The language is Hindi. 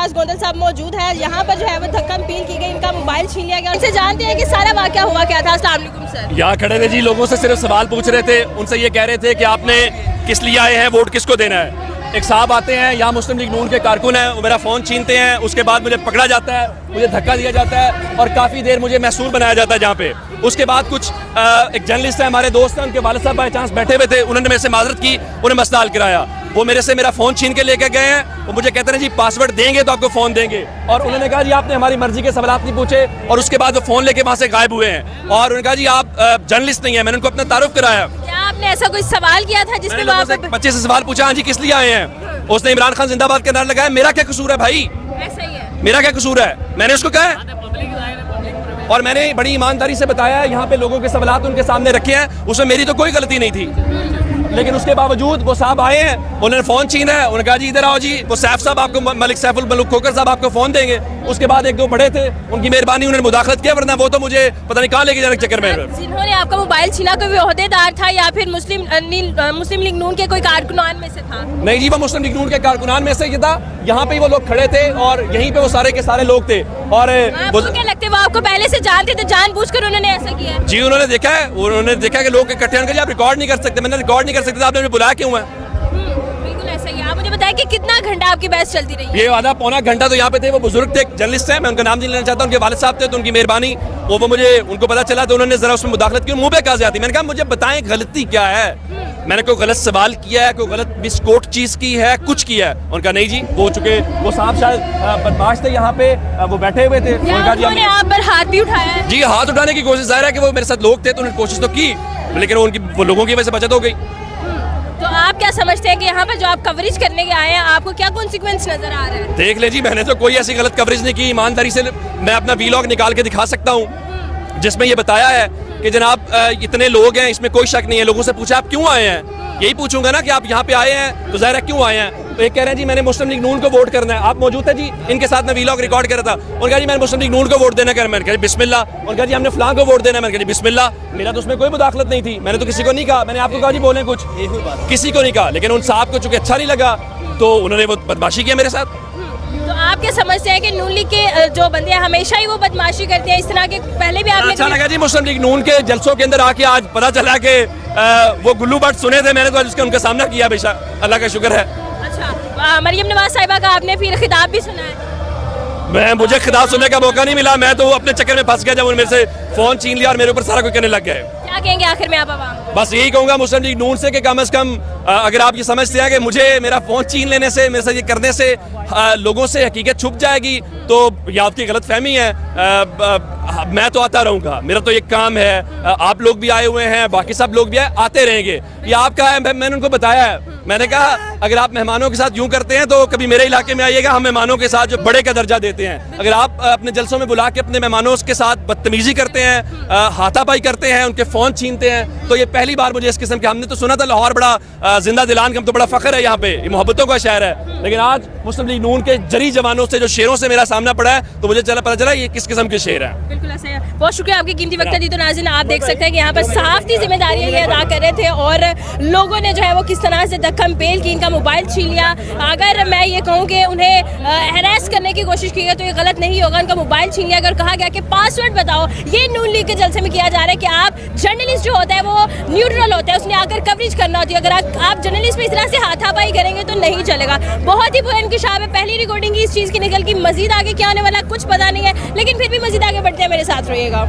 पास गोंदल साहब मौजूद है। यहाँ पर जो है वो धक्का पील की गई, इनका मोबाइल छीन लिया गया। उनसे जानते हैं कि सारा वाकया हुआ क्या था। अस्सलाम वालेकुम सर। यहाँ खड़े थे जी, लोगों से सिर्फ सवाल पूछ रहे थे, उनसे ये कह रहे थे कि आपने किस लिए आए हैं, वोट किसको देना है। एक साहब आते हैं, यहाँ मुस्लिम लीग नून के कारकुन हैं, वो मेरा फ़ोन छीनते हैं, उसके बाद मुझे पकड़ा जाता है, मुझे धक्का दिया जाता है और काफ़ी देर मुझे महसूर बनाया जाता है जहाँ पे। उसके बाद कुछ एक जर्नलिस्ट है, हमारे दोस्त हैं, उनके वालिद साहब बाई चांस बैठे हुए थे, उन्होंने मेरे से माजरत की, उन्हें मसला हल कराया। वो मेरे से मेरा फ़ोन छीन के लेके गए हैं, वो मुझे कहते हैं जी पासवर्ड देंगे तो आपको फ़ोन देंगे, और उन्होंने कहा जी आपने हमारी मर्जी के सवाल नहीं पूछे, और उसके बाद वो फ़ोन लेके वहाँ से गायब हुए हैं। और उन्होंने कहा जी आप जर्नलिस्ट नहीं है। मैंने उनको अपना तारुफ कराया। क्या आपने ऐसा कोई सवाल किया था जिसमें बच्चे से सवाल पूछा, हाँ जी किस लिए आए हैं। उसने इमरान खान जिंदाबाद का नारा लगाया। मेरा क्या कसूर है भाई, ऐसा ही है। मेरा क्या कसूर है, मैंने उसको कहा है। और मैंने बड़ी ईमानदारी से बताया है, यहाँ पे लोगों के सवालात उनके सामने रखे हैं, उसमें मेरी तो कोई गलती नहीं थी। लेकिन उसके बावजूद वो साहब आए हैं, उन्होंने फ़ोन छीना है, उन्होंने कहा जी इधर आओ जी, वो सैफ साहब आपको, मलिक सैफुल मलूक खोकर साहब आपको फ़ोन देंगे। उसके बाद एक दो बड़े थे, उनकी मेहरबानी, उन्होंने मुदाखलत किया, वरना वो तो मुझे पता नहीं कहाँ लेके जाने के चक्कर में। जिन्होंने आपका मोबाइल छीना कोई ओहदेदार था या फिर मुस्लिम लीग नून के कोई कारकुनान में से था? नहीं जी, वो मुस्लिम लीग नून के कारकुनान में से ये था। यहाँ पे वो लोग खड़े थे और यहीं पे वो सारे के सारे लोग थे। और आपको क्या लगता है वो आपको पहले से जानते थे, जानबूझकर उन्होंने ऐसा किया? जी उन्होंने देखा है, उन्होंने देखा कि लोग इकट्ठे होकर आप रिकॉर्ड नहीं कर सकते। मैंने रिकॉर्ड नहीं कर सकते, आपने मुझे बुलाया क्यों है? बिल्कुल ऐसा ही। आप मुझे बताएं कि कितना घंटा आपकी बहस चलती रही? ये आधा पौना घंटा तो यहाँ पे थे। वो बुजुर्ग थे, जर्नलिस्ट हैं, मैं उनका नाम नहीं लेना चाहता, उनके वालिद साहब थे, तो उनकी मेहरबानी वो मुझे उनको पता चला तो उन्होंने जरा उसमें मुदाखलत की, मुंह पे कहा जाती। मैंने कहा मुझे बताएं गलती क्या है, मैंने कोई गलत सवाल किया है, कोई गलत मिसकोट चीज की है, कुछ किया है? उनका नहीं जी, वो चुके वो साहब शायद बदमाश थे, यहाँ पे वो बैठे हुए थे। उन्होंने आप पर हाथ भी उठाया? जी हाथ उठाने की कोशिश, जाहिर है कि वो मेरे साथ लोग थे तो उन्होंने कोशिश तो की, लेकिन वो लोगों की वजह से बचत हो गई। तो आप क्या समझते हैं कि यहाँ पर जो आप कवरेज करने के आए हैं, आपको क्या कॉन्सिक्वेंस नजर आ रहा है? देख ले जी, मैंने तो कोई ऐसी गलत कवरेज नहीं की। ईमानदारी से मैं अपना वीलॉग निकाल के दिखा सकता हूँ जिसमें ये बताया है कि जनाब इतने लोग हैं, इसमें कोई शक नहीं है। लोगों से पूछा आप क्यों आए हैं, यही पूछूंगा ना कि आप यहाँ पे आए हैं तो ज़ाहिर है क्यों आए हैं। तो एक कह रहे हैं जी मैंने मुस्लिम लीग नून को वोट करना है। आप मौजूद थे जी, इनके साथ मैं वीलॉग रिकॉर्ड कर रहा था। उन्होंने कहा जी मैंने मुस्लिम लीग नून को वोट देना है। मैंने कहा बिस्मिल्लाह। उन्होंने कहा जी हमने फलां को वोट देना है। मैंने कहा जी बिस्मिल्लाह। मेरा तो उसमें कोई मुदाखलत नहीं थी, मैंने तो किसी को नहीं कहा। मैंने आपको कहा जी बोलें कुछ, किसी को नहीं कहा। लेकिन उन साहब को चूंकि अच्छा नहीं लगा तो उन्होंने वो बदमाशी किया मेरे साथ। तो आप क्या समझते हैं कि नून लीग के जो बंदे हैं हमेशा ही वो बदमाशी करते हैं इस तरह के? पहले भी आपने अच्छा लगा जी मुस्लिम लीग नून के जलसों के अंदर आके आज पता चला कि वो गुल्लू भट्ट सुने थे, मैंने तो आज उसका उनका सामना किया। बेशक अल्लाह का शुक्र है। अच्छा, मरियम नवाज साहिबा का आपने फिर खिताब भी सुना है? मुझे खिताब सुनने का मौका नहीं मिला, मैं तो अपने चक्कर में फंस गया जब उन्होंने मेरे से फ़ोन छीन लिया और मेरे ऊपर सारा कुछ करने लग गया। क्या कहेंगे आखिर में आप आवाम को? बस यही कहूँगा मुस्लिम लीग नून से कि कम से कम अगर आप ये समझते हैं कि मुझे मेरा फ़ोन छीन लेने से, मेरे से ये करने से लोगों से हकीकत छुप जाएगी, तो ये आपकी गलत फहमी है। मैं तो आता रहूँगा, मेरा तो ये काम है। आप लोग भी आए हुए हैं, बाकी सब लोग भी आते रहेंगे। ये आपका है, मैंने उनको बताया है। मैंने कहा अगर आप मेहमानों के साथ यूं करते हैं तो कभी मेरे इलाके में आइएगा, हम मेहमानों के साथ जो बड़े का दर्जा देते हैं। अगर आप अपने जलसों में बुला के अपने मेहमानों के साथ बदतमीजी करते हैं, हाथापाई करते हैं, उनके फ़ोन छीनते हैं, तो ये पहली बार मुझे इस किस्म के, हमने तो सुना था लाहौर बड़ा जिंदा दिलान का तो बड़ा फ़ख्र है, यहाँ पे ये मोहब्बतों का शहर है। लेकिन आज मुस्लिम लीग नून के जरी जवानों से, जो शेरों से मेरा सामना पड़ा है, तो मुझे पता चला ये किस किस्म के शेर हैं। बिल्कुल ऐसा है। बहुत शुक्रिया आपकी कीमती वक्त दी। तो नाज़रीन आप देख सकते हैं कि यहाँ पर साफ सी जिम्मेदारियाँ ये अदा कर रहे थे और लोगों ने जो है वो किस तरह से धक्का पेल की, इनका मोबाइल छीन लिया। अगर मैं ये कहूँ कि उन्हें हैरेस करने की कोशिश की गई तो ये गलत नहीं होगा। उनका मोबाइल छीन लिया, अगर कहा गया कि पासवर्ड बताओ, ये नून लीग के जलसे में किया जा रहा है कि आप जर्नलिस्ट जो होता है वो न्यूट्रल होता है, उसने आकर कवरेज करना होती है। अगर आप जर्नलिस्ट में इस तरह से हाथापाई करेंगे तो नहीं चलेगा। बहुत ही बुलंदशाह है पहली रिकॉर्डिंग इस चीज़ की निकल की। मजीद आगे क्या आने वाला कुछ पता नहीं है, लेकिन फिर भी मजीद आगे बढ़ते हैं, मेरे साथ रहिएगा।